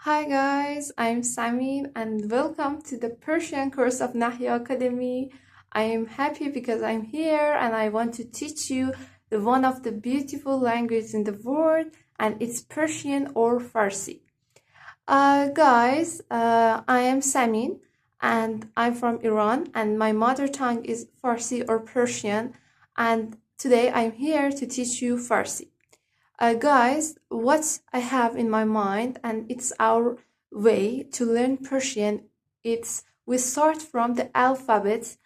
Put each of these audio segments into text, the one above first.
Hi guys, I'm Samin and welcome to the Persian course of Nahya Academy. I am happy because I'm here and I want to teach you one of the beautiful languages in the world, and it's Persian or Farsi. Guys, I am Samin and I'm from Iran and my mother tongue is Farsi or Persian, and today I'm here to teach you Farsi. Guys, what I have in my mind, and it's our way to learn Persian. It's we start from the alphabet,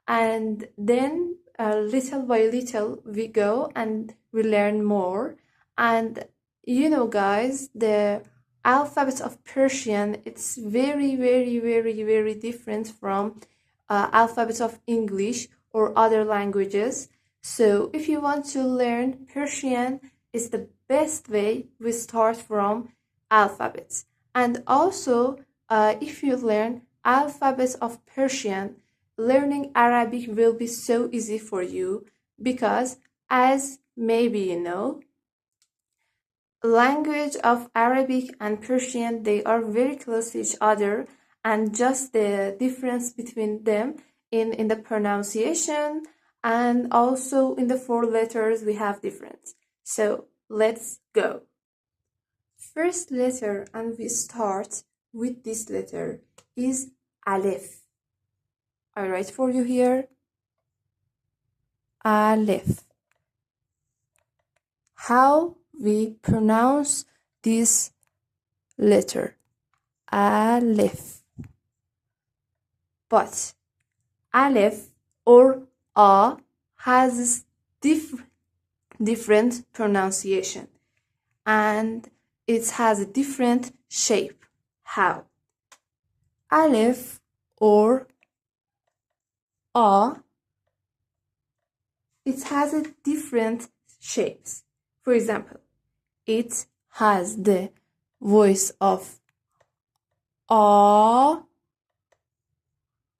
and then little by little we go and we learn more. And guys, the alphabet of Persian it's very different from alphabet of English or other languages. So if you want to learn Persian, is the best way we start from alphabets. And also, if you learn alphabets of Persian, learning Arabic will be so easy for you because, as maybe you know, language of Arabic and Persian they are very close to each other, and just the difference between them in the pronunciation and also in the four letters we have difference. So let's go. First letter, and we start with this letter, is Aleph. I write for you here. Aleph. How we pronounce this letter? Aleph. But Aleph or A has different pronunciation, and it has a different shape. How? Aleph or A, it has a different shapes. For example, it has the voice of A,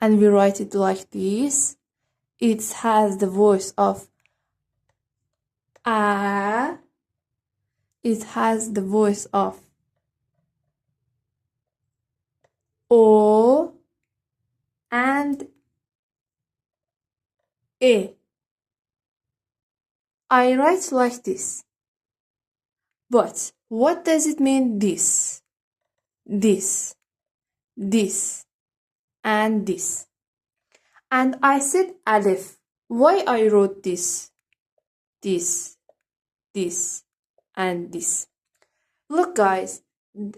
and we write it like this. It has the voice of A. It has the voice of O and E. I write like this. But what does it mean this, and this? And I said Aleph. Why I wrote this, and this? Look guys,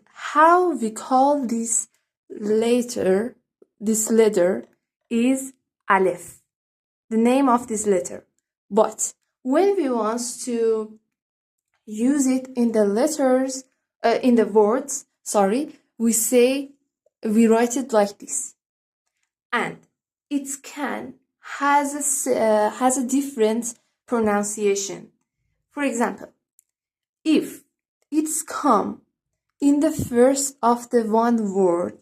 how we call this letter is Aleph, the name of this letter. But when we want to use it in the letters, in the words, we write it like this. And it has a different pronunciation. For example, if it's come in the first of the one word,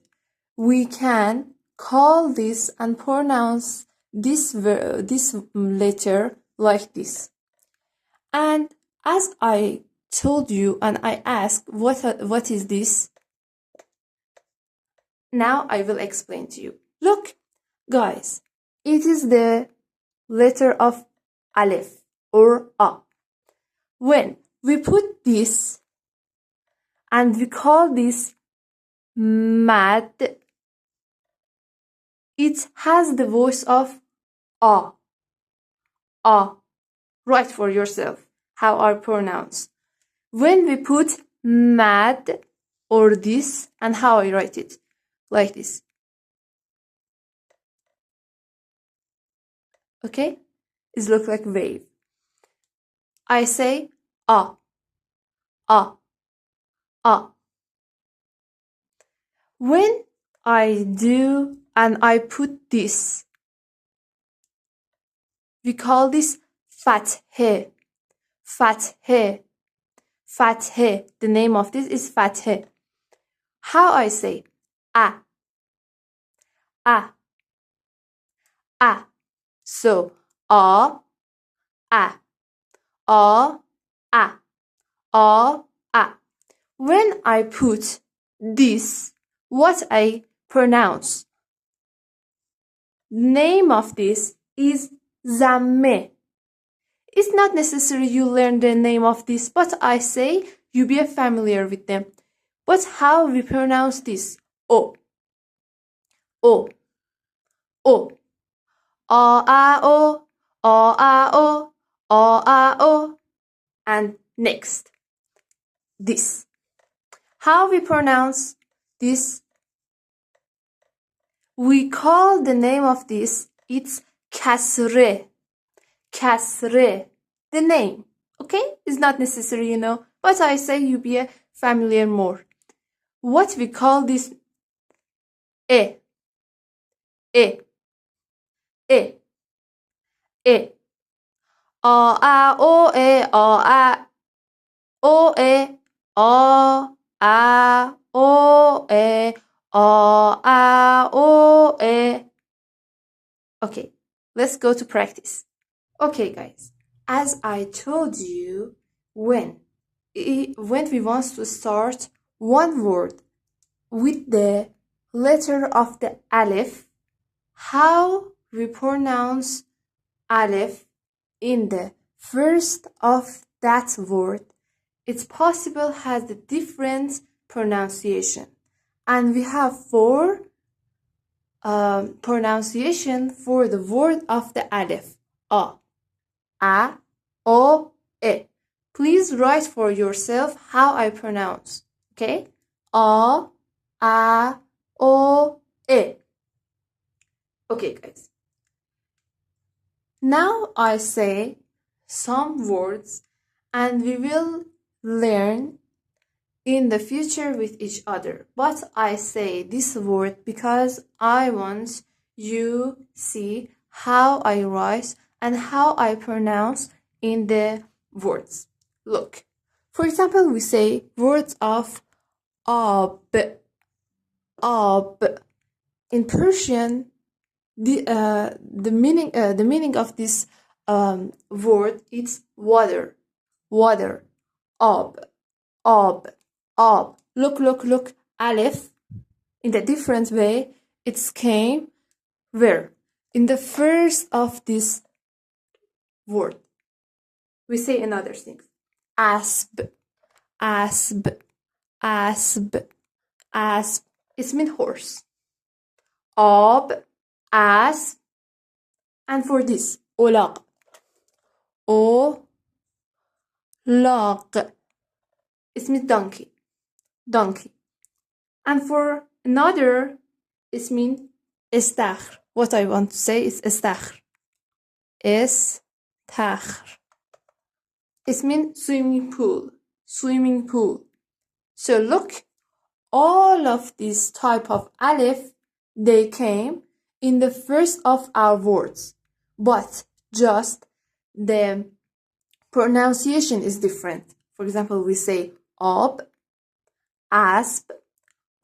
we can call this and pronounce this letter like this. And as I told you and I asked what is this, now I will explain to you. Look, guys, it is the letter of Aleph or A. When we put this and we call this mad, it has the voice of A. A. Write for yourself how I pronounce. When we put mad or this, and how I write it, like this. Okay? It looks like wave. I say A. A. A. When I do and I put this, we call this Fathe. Fathe. Fathe. The name of this is Fathe. How I say A. A. A. So A. A. A. A. A. A. When I put this, what I pronounce. Name of this is zamme. It's not necessary you learn the name of this, but I say you be familiar with them. But how we pronounce this? O. O. O. O. O. O. And next, this. How we pronounce this? We call the name of this, it's kasre. Kasre. The name. Okay? It's not necessary, you know. But I say you be familiar more. What we call this? E. E. E. E. A. O. E. A. O. E. A. O. E. O. E. Okay, let's go to practice. Okay, guys, as I told you, when we want to start one word with the letter of the Aleph, how we pronounce Aleph in the first of that word, it's possible has a different pronunciation. And we have four pronunciation for the word of the Aleph. A, O, E. Please write for yourself how I pronounce. Okay? A, O, E. Okay, guys. Now I say some words and we will learn in the future with each other. But I say this word because I want you see how I write and how I pronounce in the words. Look, for example, we say words of ab. Ab. In Persian, the meaning of this word is water. Water. Ab. Ab. Ab. Look. Aleph. In the different way, it came where? In the first of this word. We say another thing. Asb. Asb. Asb. Asb. It means horse. Ab. Asb. And for this, olaq. O. Laq. It means donkey. Donkey. And for another, it means estakhr. What I want to say is estakhr. Estakhr. It means swimming pool. Swimming pool. So look, all of these type of aleph, they came in the first of our words. But just the pronunciation is different. For example, we say ab, asb,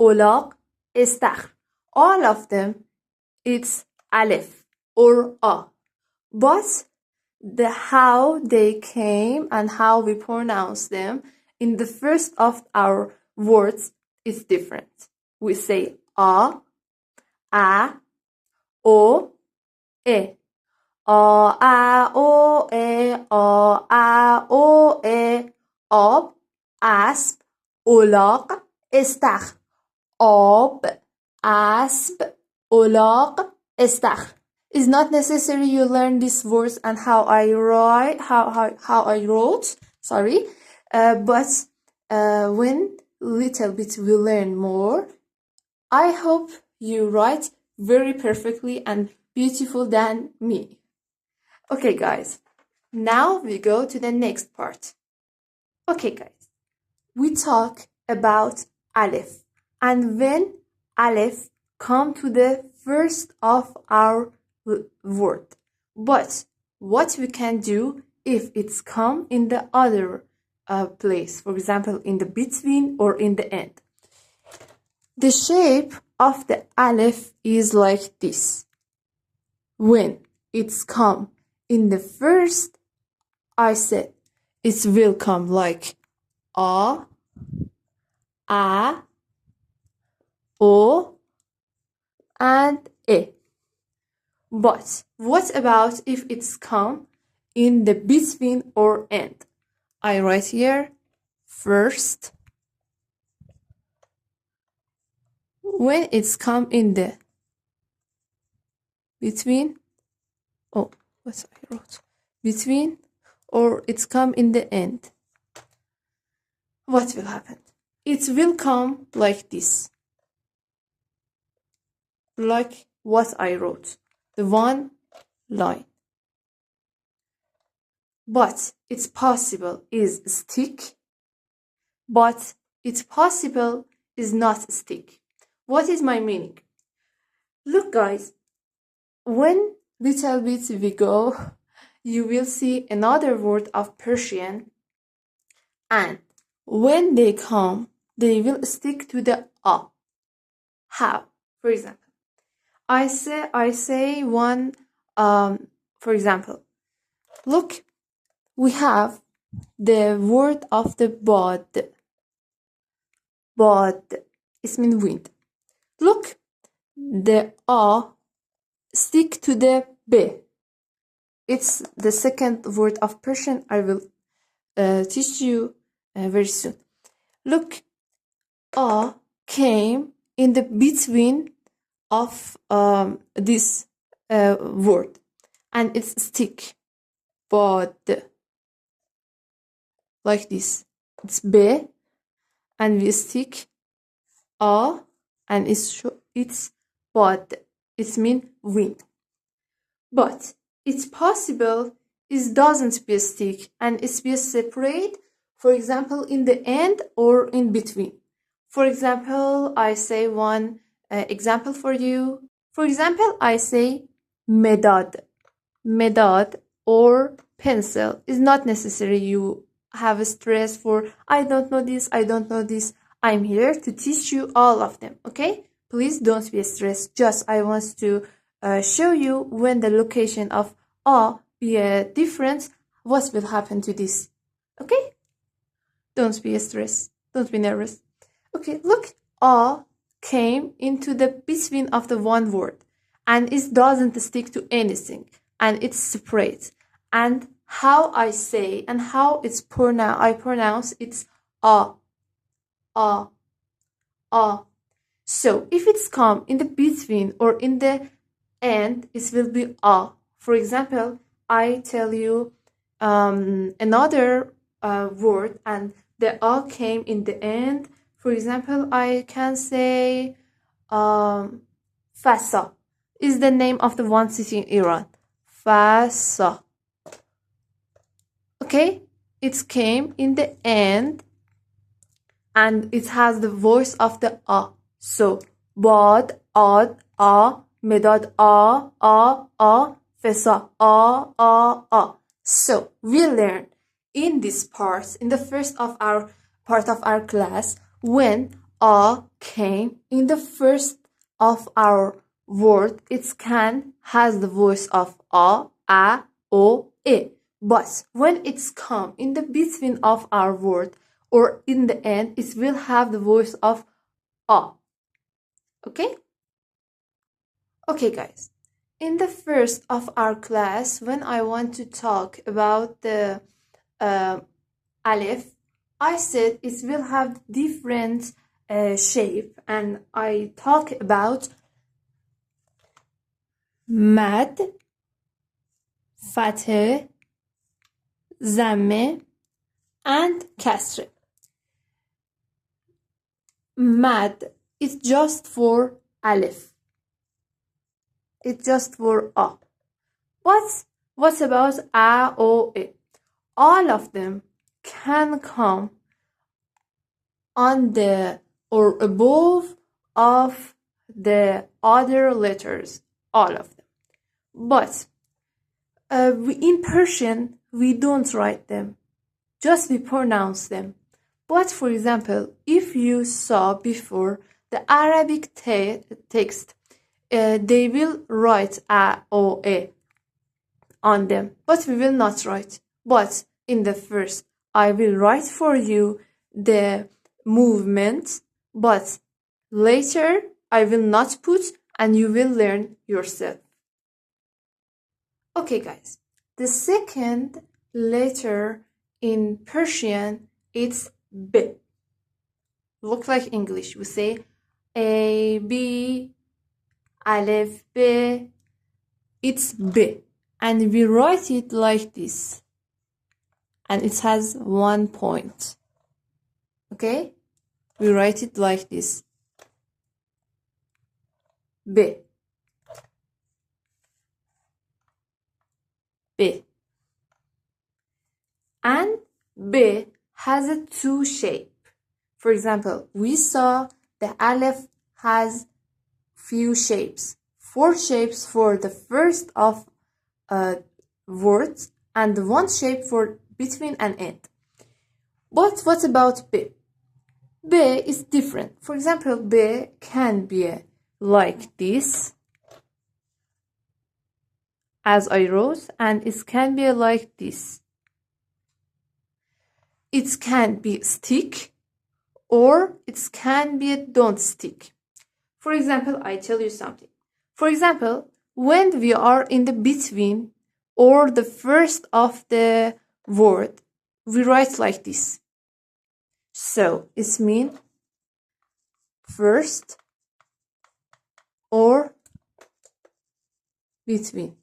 olaq, estakhr. All of them, it's aleph or a. But the how they came and how we pronounce them in the first of our words is different. We say a, o, e. O, e, o, e. Ab, asb, olaq, estakhr. Ab, asb, olaq, estakhr. It's not necessary you learn these words and how I write, how I wrote, sorry. But when little bit we learn more, I hope you write very perfectly and beautiful than me. Okay, guys. Now we go to the next part. Okay, guys. We talk about aleph. And when aleph come to the first of our word. But what we can do if it's come in the other place, for example, in the between or in the end. The shape of the aleph is like this. When it's come in the first, I said it will come like a, O, and E. But what about if it's come in the between or end? I write here first. When it's come in the between, oh, what I wrote? Between, or it's come in the end. What will happen? It will come like this. Like what I wrote. The one line. But it's possible is stick. But it's possible is not stick. What is my meaning? Look, guys, when little bit we go, you will see another word of Persian, and when they come, they will stick to the a. How? For example, I say one. For example, look, we have the word of the bod. Bod. It means wind. Look, the a stick to the b. It's the second word of Persian I will teach you very soon. Look, a came in the between of this word, and it's stick. But like this, it's b, and we stick a, and it's but it means wind. But it's possible it doesn't be a stick and it's be separate, for example, in the end or in between. For example, I say one example for you. For example, I say medad. Medad or pencil is not necessary you have a stress for I don't know this, I don't know this. I'm here to teach you all of them, okay? Please don't be stressed. Just I want to show you when the location of a be a difference, what will happen to this, okay? Don't be stressed. Don't be nervous. Okay, look, a came into the between of the one word, and it doesn't stick to anything, and it's separate. And how I say and how it's I pronounce it's a, a, a. So if it's come in the between or in the end, it will be a. For example, I tell you another word and the a came in the end. For example, I can say Fasa is the name of the one city in Iran. Fasa. Okay, it came in the end and it has the voice of the a. So bad, ad, a, medad, a, fesa, a. So we learn in this part, in the first of our part of our class, when a came in the first of our word, it has the voice of a, o, e. But when it's come in the between of our word or in the end, it will have the voice of a. Okay? Okay, guys. In the first of our class, when I want to talk about the aleph, I said it will have different shape, and I talk about mad, fateh, zamme, and kasre. Mad is just for aleph. It's just for a. But what about a, o, e? All of them can come on the or above of the other letters, all of them. But in Persian, we don't write them, just we pronounce them. But for example, if you saw before the Arabic text, they will write a, o, e on them, but we will not write. But in the first, I will write for you the movement, but later I will not put and you will learn yourself. Okay, guys. The second letter in Persian, it's B. Look like English. We say A, B, Aleph, B. It's B. And we write it like this. And it has 1 point. Okay? We write it like this. B. B. And B has a 2 shape. For example, we saw the Aleph has few shapes. 4 shapes for the first of words and 1 shape for between and end. But what about B? B is different. For example, B can be like this, as I wrote, and it can be like this. It can be stick or it can be don't stick. For example, I tell you something. For example, when we are in the between or the first of the word, we write like this. So it means first or between.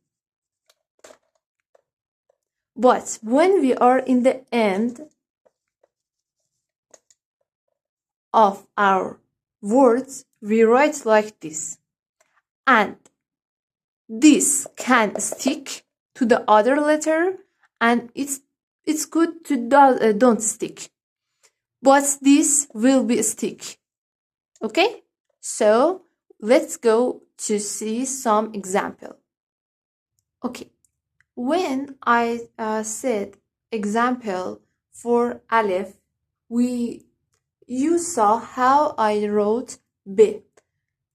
But when we are in the end of our words, we write like this. And this can stick to the other letter and it's good to don't stick. But this will be a stick. Okay? So let's go to see some example. Okay. When I said example for Aleph, you saw how I wrote B.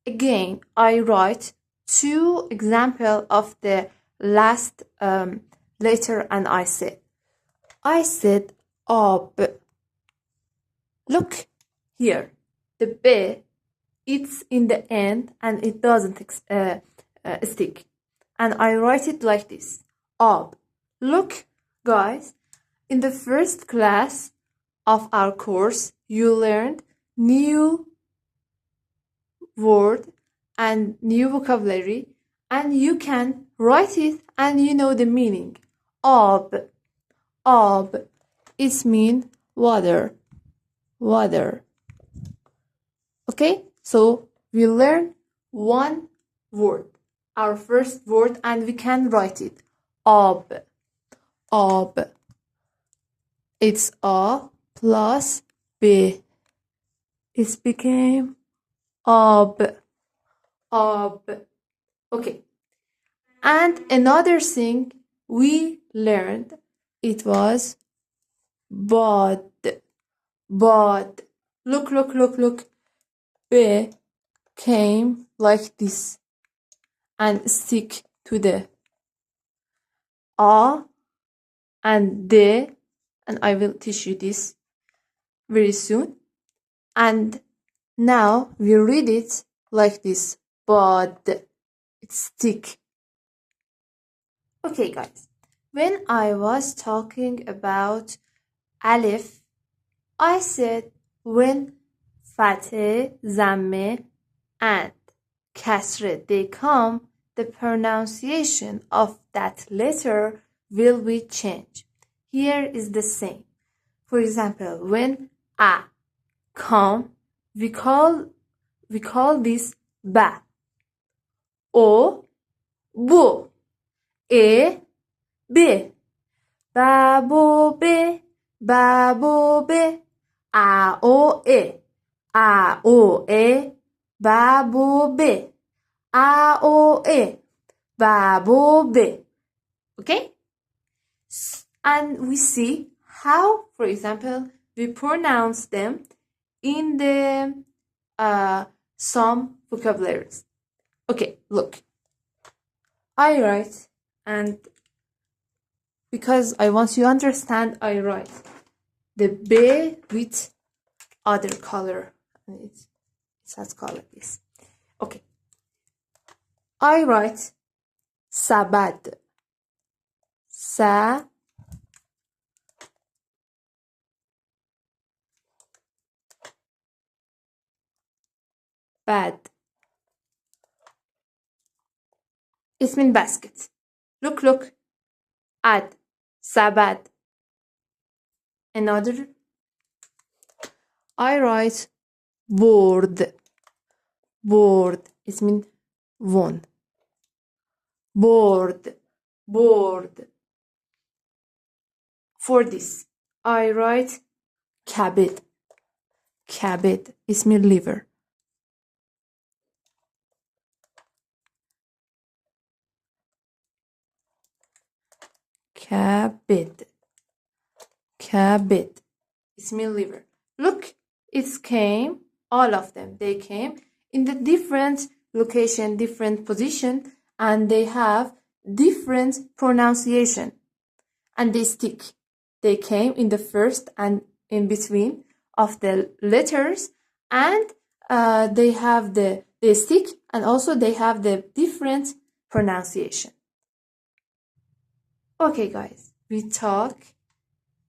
Again, I write 2 examples of the last letter and I said ab. Look here, the B, it's in the end and it doesn't stick. And I write it like this, ab. Look, guys, in the first class of our course, you learned new word and new vocabulary, and you can write it and you know the meaning. Ab. Ab. It means water. Water. Okay? So we learn 1 word, our first word, and we can write it. Ab. Ab. It's A plus B. It became ab. Ab. Okay. And another thing we learned, it was bad. Bad. Look. B came like this and stick to the A and D, and I will teach you this very soon. And now we read it like this, but it's stick. Okay, guys. When I was talking about Aleph, I said when Fateh, Zammeh, and Kasre they come, the pronunciation of that letter will be changed. Here is the same. For example, when A come, we call this ba. O, bu. E, B. Babo be, babo be. A o e, a o e, babo be. A o e, babo be. Okay? And we see how, for example, we pronounce them in the some vocabularies. Okay, look. I write, and because I want you to understand, I write the B with other color. It has called like this. Okay. I write sabad. Sa bad. It means basket. Look. Add. Sabad. Another. I write board. Board. It means one. Board. For this, I write kabid. Kabid. It means liver. Kabid. It means liver. Look, it came, all of them, they came in the different location, different position, and they have different pronunciation, and they stick. They came in the first and in between of the letters, and they stick, and also they have the different pronunciation. Okay, guys, we talk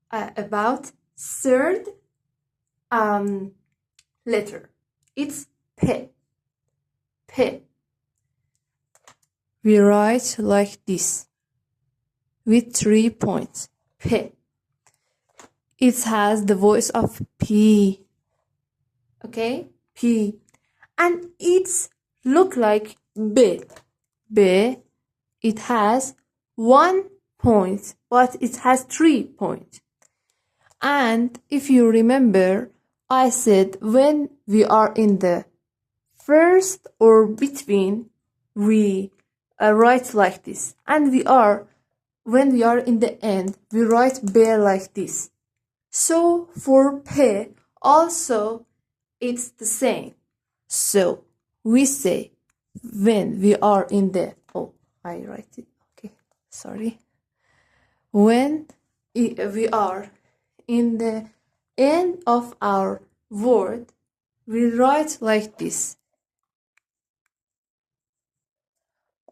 about third letter. It's P. We write like this with 3 points. P. It has the voice of P. Okay, P, and it's look like B. It has 1 point, but it has 3 points. And if you remember, I said when we are in the first or between, we write like this, and when we are in the end, we write B like this. So for P also it's the same. So we say when we are in the I write it. Okay, sorry. When we are in the end of our word, we write like this.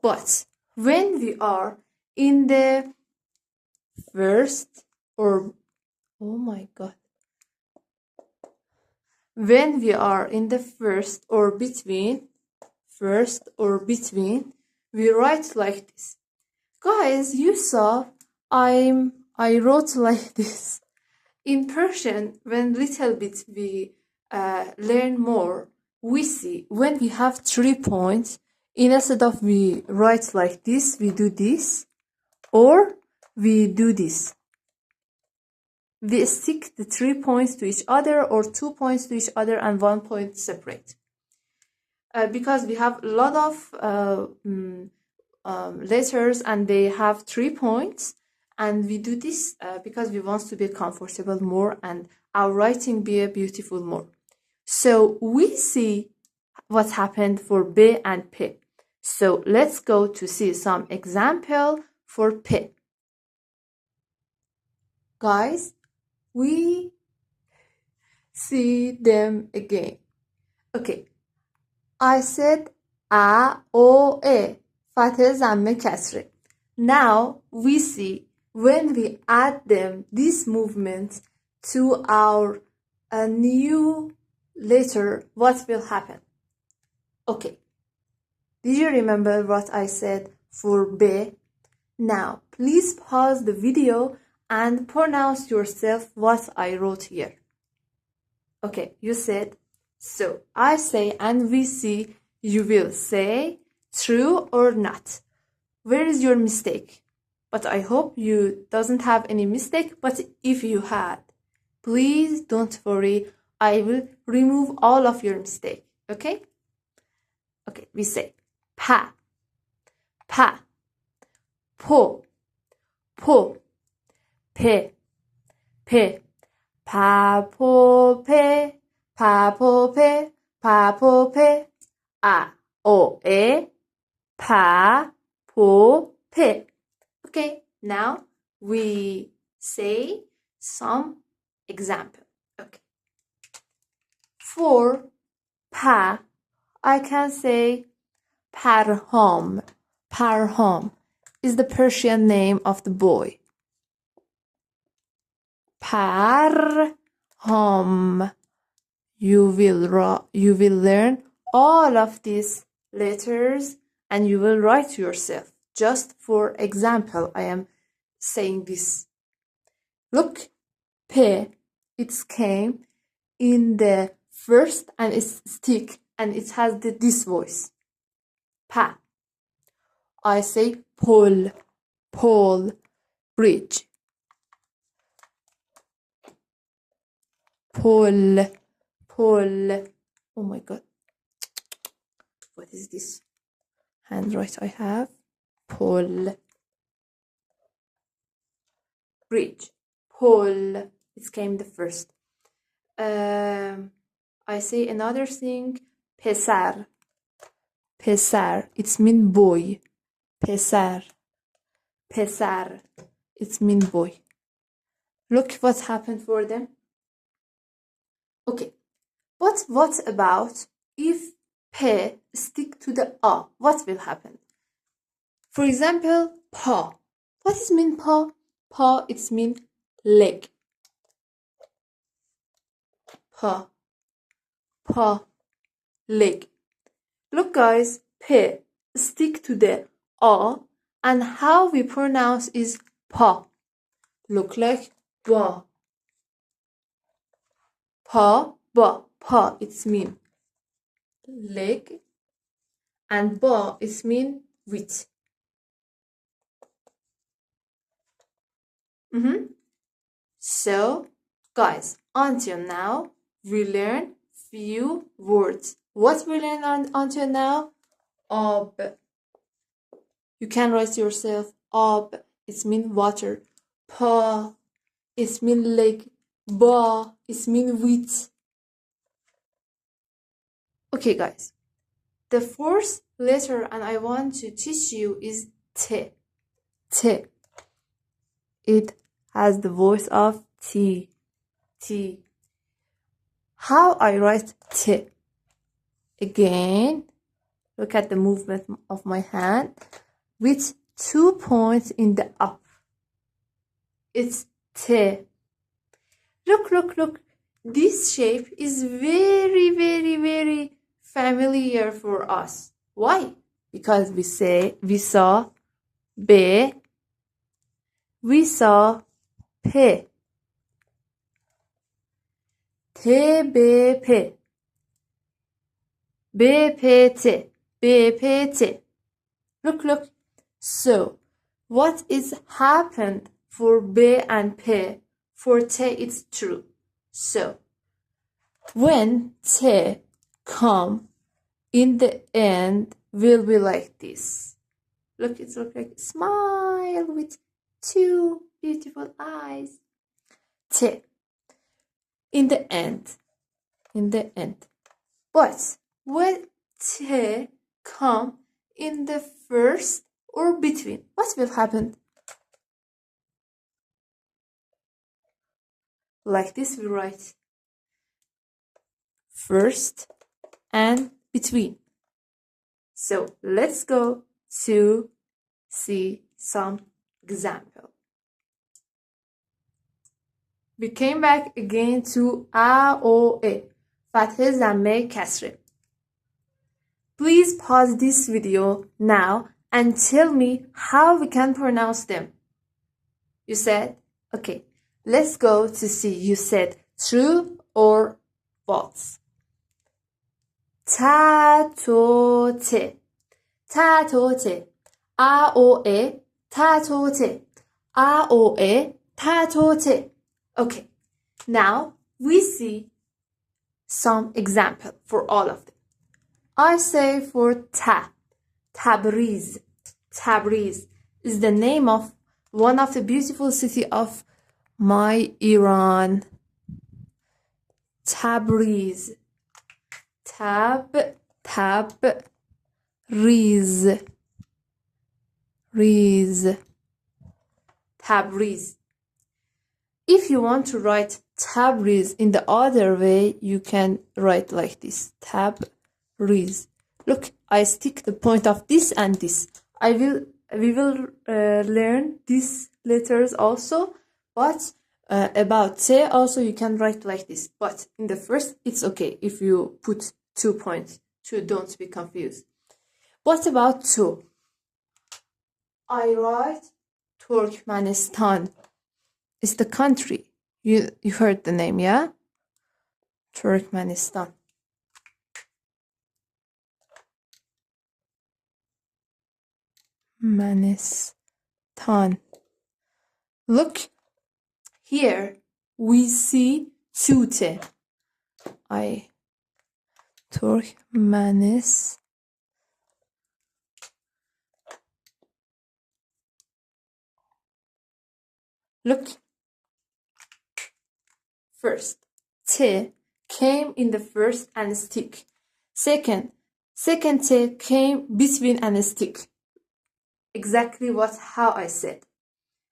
But when we are in the first or when we are in the first or between, we write like this. Guys, you saw I wrote like this. In Persian, when little bit we learn more, we see when we have 3 points, instead of we write like this, we do this, or we do this. We stick the 3 points to each other, or 2 points to each other, and 1 point separate. Because we have a lot of letters and they have 3 points, and we do this because we want to be comfortable more and our writing be beautiful more. So we see what happened for B and P. So let's go to see some example for P. Guys, we see them again. Okay, I said A, O, E, fathe, zamme, kasre. Now we see when we add them, these movements, to our new letter, what will happen? Okay, did you remember what I said for B? Now please pause the video and pronounce yourself what I wrote here. Okay, you said, so I say and we see, you will say true or not. Where is your mistake? But I hope you doesn't have any mistake, but if you had, please don't worry, I will remove all of your mistake. Okay? Okay, we say pa, po, pe, pa, po, pe, a, o, e, pa, po, pe. Okay, now we say some example. Okay, for pa, I can say Parham. Parham is the Persian name of the boy. Parham. You will learn all of these letters and you will write yourself. Just for example, I am saying this. Look, P, it came in the first and it's stick and it has this voice. Pa. I say pole, pole, bridge. Pole, pole. Oh my god. What is this handwrite I have? Pole. Bridge. Pole. It came the first. I say another thing. Pesar. Pesar. It's mean boy. Pesar. Pesar. It's mean boy. Look what happened for them. Okay. But what about if P stick to the A? What will happen? For example, paw. What is mean paw? Paw, it's mean leg. Paw. Paw. Leg. Look guys, P stick to the A and how we pronounce is paw. Look like ba. Paw, ba. Paw, it's mean leg and ba is mean with. So, guys, until now, we learned few words. What we learned until now? Ab. You can write yourself. Ab. It's mean water. Pa. It's mean leg. Ba. It's mean with. Okay, guys. The fourth letter and I want to teach you is T. T. It has the voice of T. T. How I write T? Again, look at the movement of my hand with 2 points in the up. It's T. Look. This shape is very familiar for us. Why? Because we saw B, we saw P. TBP, BPT, BPT. Look. So, what is happened for B and P? For T, it's true. So, when T come in the end, will be like this. Look, it looks like a smile with 2 beautiful eyes. T. In the end. But when T come in the first or between, what will happen? Like this we write first and between. So let's go to see some example. We came back again to A, O, E. Fathe, Zamme, Kasre. Please pause this video now and tell me how we can pronounce them. You said? Okay, let's go to see. You said true or false. Ta, to, te. Ta, to, te. A, O, E. Ta, to, te. A, O, E. Ta, to, te. Okay, now we see some example for all of them. I say for Ta, Tabriz. Tabriz is the name of one of the beautiful city of my Iran. Tabriz. Riz. Tabriz. If you want to write Tabriz in the other way, you can write like this, Tabriz. Look, I stick the point of this and this. We will learn these letters also, but about T also you can write like this. But in the first, it's okay if you put 2 points, so don't be confused. What about two? I write Turkmenistan. It's the country. You heard the name, yeah? Turkmenistan. Manistan. Look, here we see two T. Turkmenis. Look. First, T came in the first and stick. Second T came between and stick. Exactly how I said.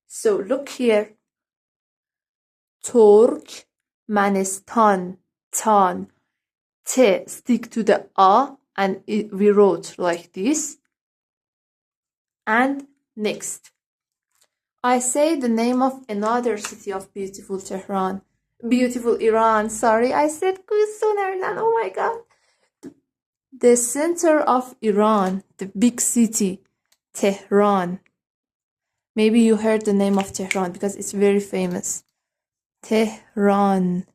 So look here. Turkmenistan, tan. T stick to the A and we wrote like this. And next, I say the name of another city of beautiful Tehran. Beautiful Iran. Sorry, I said sooner than, oh my god. The center of Iran, the big city, Tehran. Maybe you heard the name of Tehran because it's very famous. Tehran.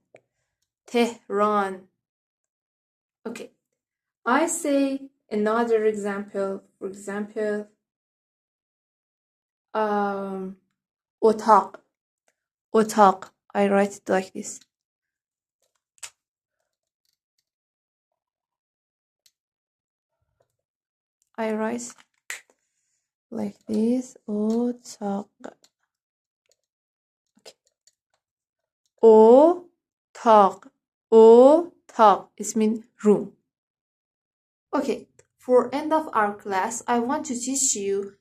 Tehran. Okay. I say another example. For example, Otaq. Otaq. I write it like this. I write like this. Otaq. Okay. Otaq. Otaq. It means room. Okay. For end of our class, I want to teach you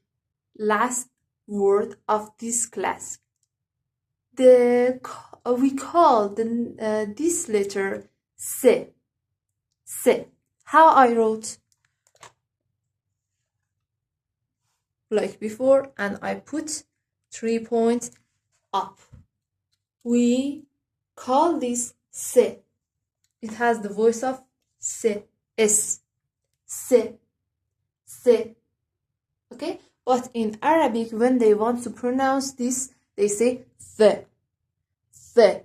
last word of this class. We call this letter Se. Se. How I wrote? Like before, and I put 3 points up. We call this Se. It has the voice of Se. S. Se. Se. Okay? But in Arabic, when they want to pronounce this, they say the. The.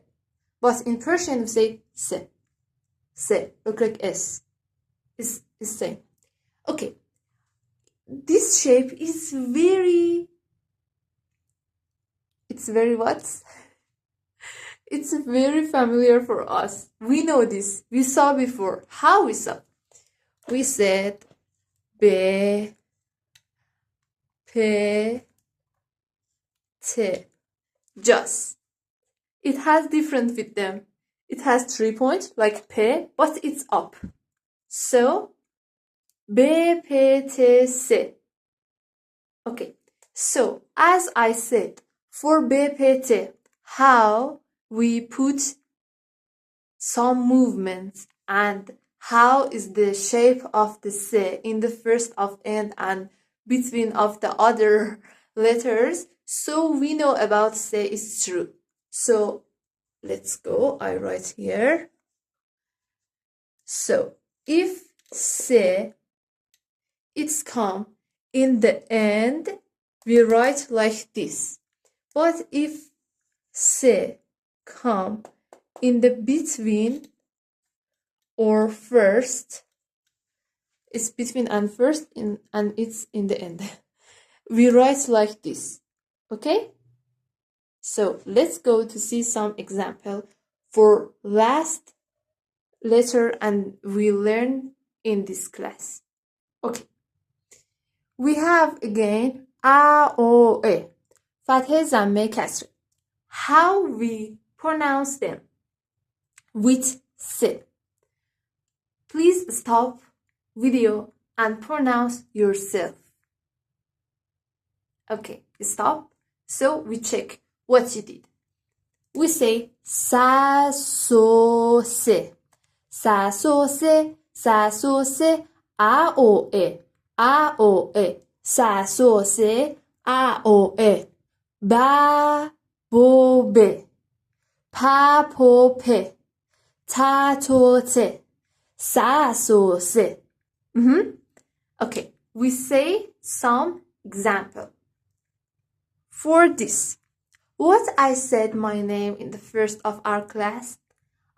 But in Persian, we say se. Se. Look like S. It's same. Okay. This shape is very what? It's very familiar for us. We know this. We saw before. How we saw? We said B, P, T. Just. It has different with them. It has 3 points like P, but it's up. So, B, P, T, C. Okay. So, as I said, for B, P, T, how we put some movements and how is the shape of the C in the first of end and between of the other letters, so we know about C is true. So let's go. I write here. So if C it's come in the end, we write like this. But if C come in the between or first, it's between and first and it's in the end. We write like this. Okay? So let's go to see some example for last letter and we learn in this class. Okay. We have again A, O, E. Fathe, Zamme, Kasre. How we pronounce them with S. Please stop video and pronounce yourself. Okay, stop. So we check what you did. we say sa so se. Sa so se, sa so se, a o e, a o e. Sa so se, a o e. Ba bo be. Pa po pe. Ta to te. Sa so se. Okay, we say some example. For this, what I said my name in the first of our class,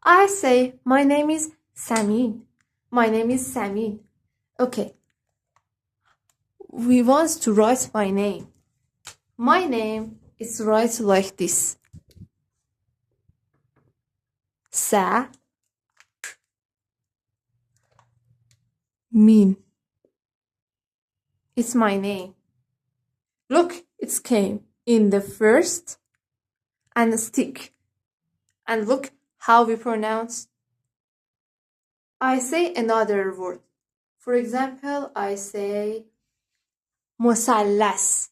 I say my name is Samin. My name is Samin. Okay, we want to write my name. My name is write like this. Sa Min. It's my name. Look, it came in the first and stick. And look how we pronounce. I say another word. For example, I say مثلث.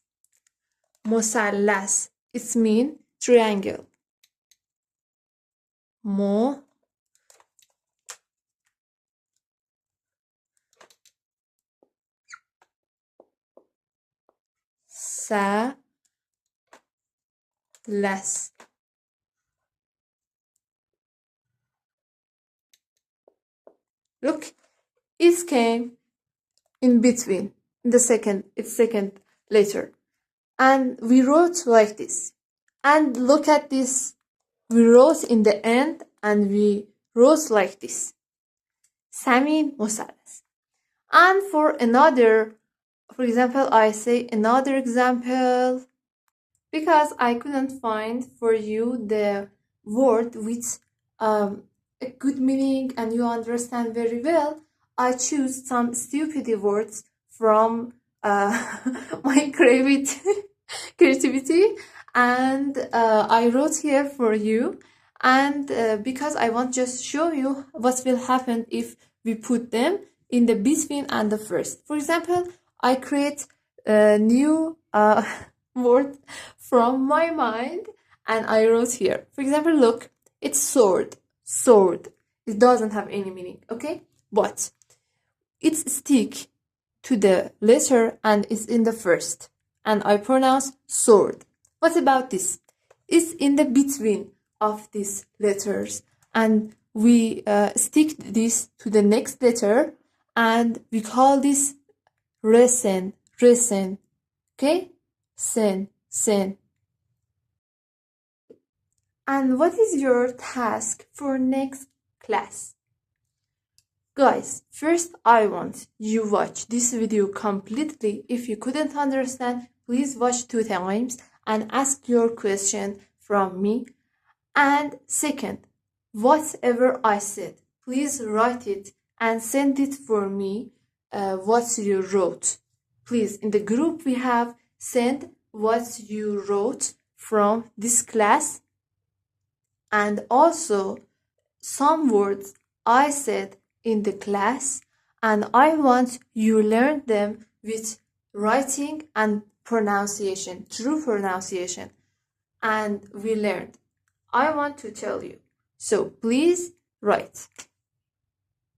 مثلث. It means triangle. مثلث. Look, it came in between, in the second letter. And we wrote like this. And look at this. We wrote in the end and we wrote like this. Samin مثلث. And for example, I say another example because I couldn't find for you the word with a good meaning and you understand very well. I choose some stupid words from my creativity and I wrote here for you. And because I want just show you what will happen if we put them in the between and the first. For example, I create a new word from my mind and I wrote here. For example, look, it's sword. Sword. It doesn't have any meaning, okay? But it's stick to the letter and it's in the first. And I pronounce sword. What about this? It's in the between of these letters. And we stick this to the next letter and we call this resen. Resen. Okay? Sen. Sen. And what is your task for next class? Guys, first I want you watch this video completely. If you couldn't understand, please watch 2 times and ask your question from me. And second, whatever I said, please write it and send it for me what you wrote. Please, in the group we have, send what you wrote from this class. And also some words I said in the class and I want you learn them with writing and pronunciation, true pronunciation. And we learned. I want to tell you. So please write.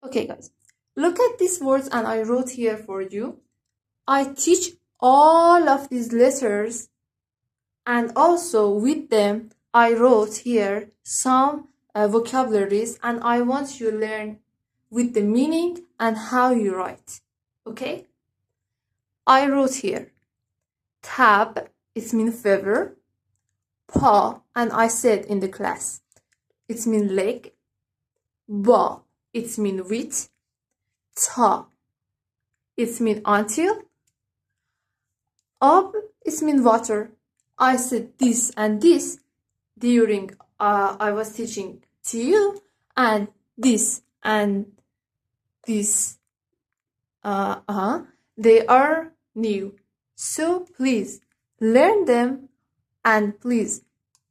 Okay guys, look at these words and I wrote here for you. I teach all of these letters and also with them I wrote here some vocabularies and I want you to learn with the meaning and how you write. Okay? I wrote here tab, it means feather. Pa, and I said in the class, it means leg. Ba, it means with. Ta, it means until. Ab, it means water. I said this and this during I was teaching to you, and this and this they are new. So please learn them and please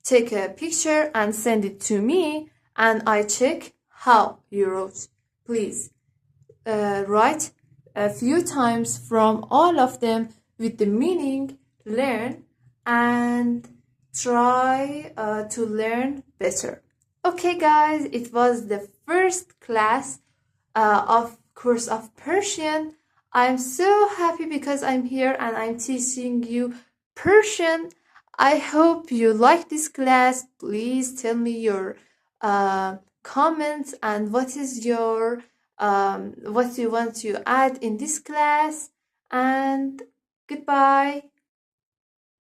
take a picture and send it to me and I check how you wrote. Please write a few times from all of them with the meaning, learn, and try to learn better. Okay, guys, it was the first class of course of Persian. I'm so happy because I'm here and I'm teaching you Persian. I hope you like this class. Please tell me your comments and what is your what you want to add in this class. And goodbye.